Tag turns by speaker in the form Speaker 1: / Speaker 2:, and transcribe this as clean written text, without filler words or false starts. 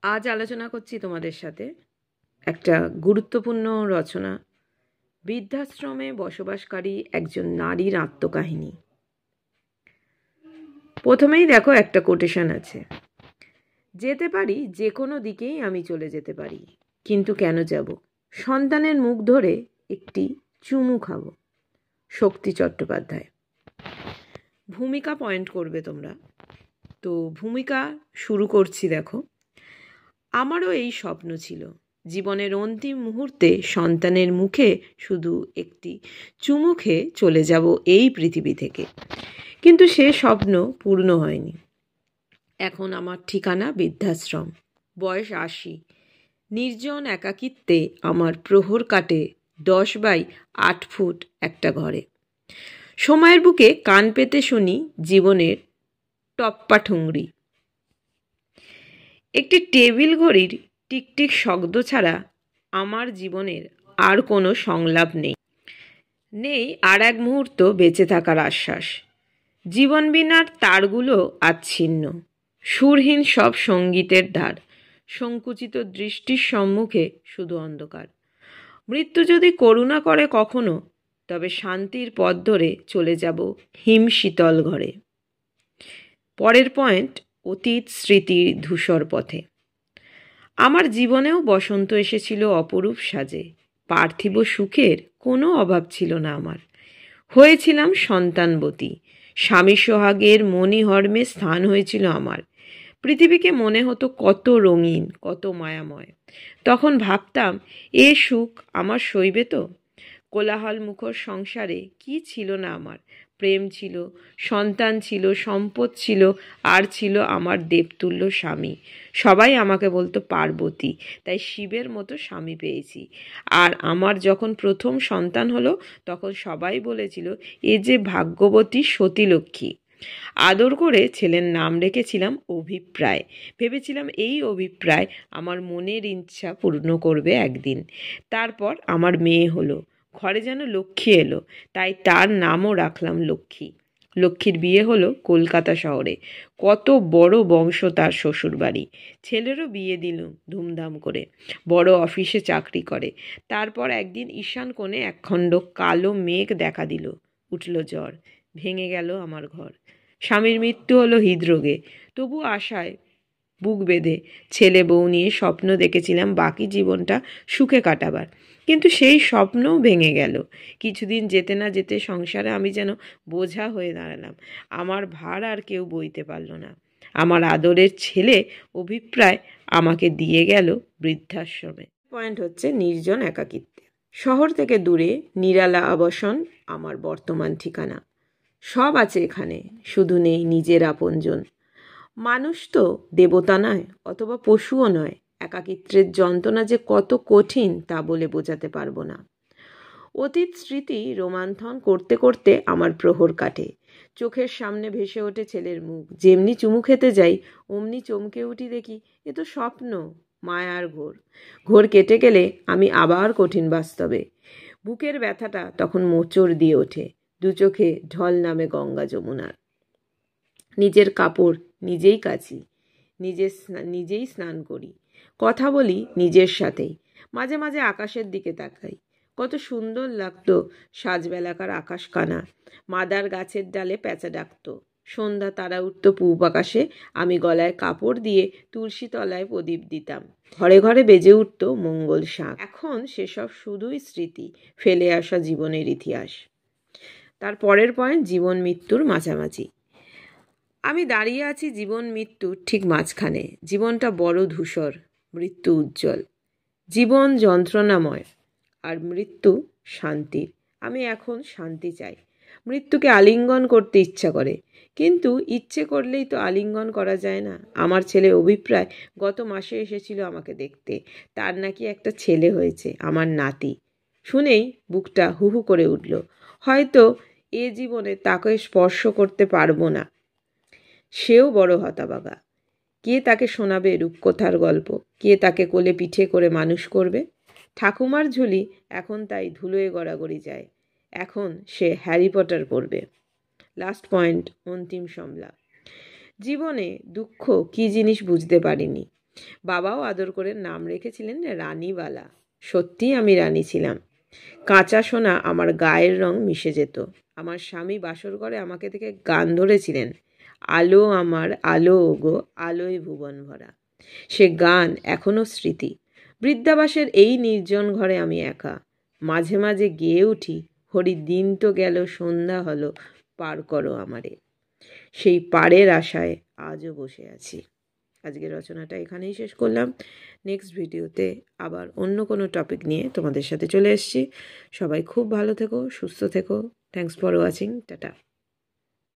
Speaker 1: আজ আলোচনা করছি তোমাদের সাথে একটা গুরুত্বপূর্ণ রচনা, বৃদ্ধাশ্রমে বসবাসকারী একজন নারীর আত্মকাহিনী। প্রথমেই দেখো একটা কোটেশন আছে, যেতে পারি যে কোনো দিকেই আমি চলে যেতে পারি, কিন্তু কেন যাব? সন্তানের মুখ ধরে একটি চুমু খাবো। শক্তি চট্টোপাধ্যায়। ভূমিকা পয়েন্ট করবে তোমরা। তো ভূমিকা শুরু করছি। দেখো, আমারও এই স্বপ্ন ছিল, জীবনের অন্তিম মুহূর্তে সন্তানের মুখে শুধু একটি চুমু খেয়ে চলে যাব এই পৃথিবী থেকে, কিন্তু সে স্বপ্ন পূর্ণ হয়নি। এখন আমার ঠিকানা বৃদ্ধাশ্রম, বয়স ৮০। নির্জন একাকিত্বে আমার প্রহর কাটে 10x8 ফুট একটা ঘরে। সময়ের বুকে কান পেতে শুনি জীবনের টপ্পা ঠুংরি। একটি টেবিল ঘড়ির টিকটিক শব্দ ছাড়া আমার জীবনের আর কোনো সংলাপ নেই আর এক মুহূর্ত বেঁচে থাকার আশ্বাস। জীবন বীণার তারগুলো আচ্ছিন্ন, সুরহীন সব সঙ্গীতের ধার, সংকুচিত দৃষ্টির সম্মুখে শুধু অন্ধকার। মৃত্যু যদি করুণা করে কখনো, তবে শান্তির পথ ধরে চলে যাব হিম শীতল ঘরে। পরের পয়েন্ট, অতীত স্মৃতির ধূসর পথে। আমার জীবনেও বসন্ত এসেছিল অপরূপ সাজে। পার্থিব সুখের কোনো অভাব ছিল না আমার। হয়েছিলাম সন্তানবতী, স্বামী সোহাগের মণিহর্মে স্থান হয়েছিল আমার। পৃথিবীকে মনে হতো কত রঙিন, কত মায়াময়। তখন ভাবতাম, এ সুখ আমার সইবে তো? কোলাহল মুখর সংসারে কি ছিল না আমার? প্রেম ছিল, সন্তান ছিল, সম্পদ ছিল, আর ছিল আমার দেবতুল্য স্বামী। সবাই আমাকে বলতো পার্বতী, তাই শিবের মতো স্বামী পেয়েছি। আর আমার যখন প্রথম সন্তান হলো, তখন সবাই বলেছিল, এ যে ভাগ্যবতী সতীলক্ষ্মী। আদর করে ছেলের নাম রেখেছিলাম অভিপ্রায়। ভেবেছিলাম এই অভিপ্রায় আমার মনের ইচ্ছা পূর্ণ করবে একদিন। তারপর আমার মেয়ে হলো, ঘরে যেন লক্ষ্মী এলো, তাই তার নামও রাখলাম লক্ষ্মী। লক্ষ্মীর বিয়ে হলো কলকাতা শহরে। কত বড় বংশ তার শ্বশুরবাড়ি। ছেলেরও বিয়ে দিলুম ধুমধাম করে, বড় অফিসে চাকরি করে। তারপর একদিন ঈশান কোণে একখণ্ড কালো মেঘ দেখা দিল, উঠল জ্বর, ভেঙে গেল আমার ঘর। স্বামীর মৃত্যু হলো হৃদরোগে, তবু আশায় বুক বেঁধে ছেলে বউ নিয়ে স্বপ্ন দেখেছিলাম বাকি জীবনটা সুখে কাটাবার। কিন্তু সেই স্বপ্নও ভেঙে গেল। কিছুদিন যেতে না যেতে সংসারে আমি যেন বোঝা হয়ে দাঁড়ালাম। আমার ভার আর কেউ বইতে পারল না। আমার আদরের ছেলে অভিপ্রায় আমাকে দিয়ে গেল বৃদ্ধাশ্রমে। পয়েন্ট হচ্ছে নির্জন একাকিত্বে। শহর থেকে দূরে নিরালা আবাসন আমার বর্তমান ঠিকানা। সব আছে এখানে, শুধু নেই নিজের আপনজন। মানুষ তো দেবতা নয়, অথবা পশুও নয়। একাকিত্বের যন্ত্রণা যে কত কঠিন তা বলে বোঝাতে পারবো না। অতীত স্মৃতি রোমন্থন করতে করতে আমার প্রহর কাটে। চোখের সামনে ভেসে ওঠে ছেলের মুখ। যেমনি চুমু খেতে যাই, অমনি চমকে উঠি, দেখি এ তো স্বপ্ন, মায়ার ঘোর। ঘোর কেটে গেলে আমি আবার কঠিন বাস্তবে। বুকের ব্যথাটা তখন মোচড় দিয়ে ওঠে। দু চোখে ঢল নামে গঙ্গা যমুনার। নিজের কাপড় নিজেই কাচি, নিজেই স্নান করি, কথা বলি নিজের সাথেই। মাঝে মাঝে আকাশের দিকে তাকাই। কত সুন্দর লাগতো সাজবেলাকার আকাশখানা। মাদার গাছের ডালে পেঁচা ডাকতো। সন্ধ্যা তারা উঠত পূব আকাশে। আমি গলায় কাপড় দিয়ে তুলসী তলায় প্রদীপ দিতাম। ঘরে ঘরে বেজে উঠত মঙ্গল শাঁখ। এখন সেসব শুধুই স্মৃতি, ফেলে আসা জীবনের ইতিহাস। তার পরের পয়েন্ট, জীবন মৃত্যুর মাঝামাঝি। আমি দাঁড়িয়ে আছি জীবন মৃত্যুর ঠিক মাঝখানে। জীবনটা বড় ধূসর, মৃত্যু উজ্জ্বল। জীবন যন্ত্রণাময় আর মৃত্যু শান্তির। আমি এখন শান্তি চাই। মৃত্যুকে আলিঙ্গন করতে ইচ্ছা করে, কিন্তু ইচ্ছে করলেই তো আলিঙ্গন করা যায় না। আমার ছেলে অভিপ্রায় গত মাসে এসেছিল আমাকে দেখতে। তার নাকি একটা ছেলে হয়েছে, আমার নাতি। শুনেই বুকটা হু হু করে উঠল। হয়তো এ জীবনে তাকে স্পর্শ করতে পারবো না। সেও বড় হতভাগা। কে তাকে শোনাবে রূপকথার গল্প? কে তাকে কোলে পিঠে করে মানুষ করবে? ঠাকুমার ঝুলি এখন তাই ধুলোয় গড়াগড়ি যায়। এখন সে হ্যারি পটার পড়বে। লাস্ট পয়েন্ট, অন্তিম সংলাপ। জীবনে দুঃখ কি জিনিস বুঝতে পারিনি। বাবাও আদর করে নাম রেখেছিলেন রানীবালা। সত্যিই আমি রানী ছিলাম। কাঁচা সোনা আমার গায়ের রং মিশে যেত। আমার স্বামী বাসর ঘরে আমাকে দেখে গান ধরেছিলেন, আলো আমার আলো ওগো, আলোয় ভুবন ভরা। সে গান এখনো স্মৃতি। বৃদ্ধাবাসের এই নির্জন ঘরে আমি একা। মাঝে মাঝে গেয়ে উঠি, হরি দিন তো গেল, সন্ধ্যা হলো, পার করো আমারে। সেই পারের আশায় আজও বসে আছি। আজকের রচনাটা এখানেই শেষ করলাম। নেক্সট ভিডিওতে আবার অন্য কোনো টপিক নিয়ে তোমাদের সাথে চলে এসেছি। সবাই খুব ভালো থেকো, সুস্থ থেকো। Thanks for watching. টাটা।